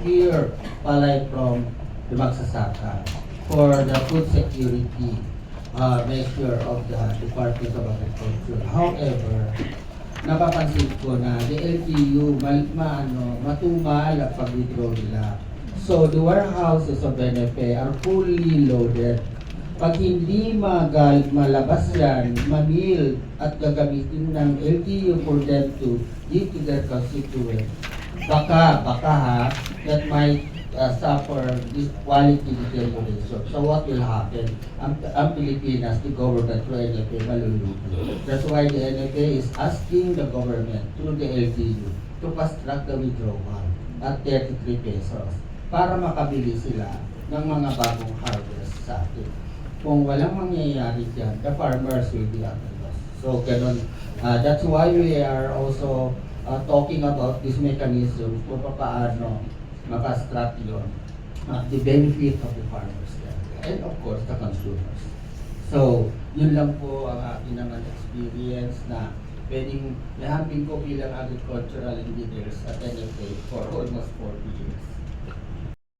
hear palay from the magsasaka for the food security measure of the Department of Agriculture. However, napapansin ko na the LGU matumal ang pag-withdraw nila. So the warehouses of NFA are fully loaded. Pag hindi malabas yan, mamil at gagamitin ng LGU for them to give to their constituents, baka ha, that might suffer this quality deterioration. So what will happen? Ang Pilipinas, the government through NFA, malulugi. That's why the NFA is asking the government through the LGU to fast track the withdrawal at 33 pesos para makabili sila ng mga bagong harvest sa atin. Kung walang mangyayari dyan, the farmers will be at a loss. So, ganun. That's why we are also talking about this mechanism kung paano makastrap yun, the benefit of the farmers and of course the consumers. So, yun lang po ang aking naman experience na pwedeng nahambing ko bilang agricultural engineers at NFA for almost 40 years.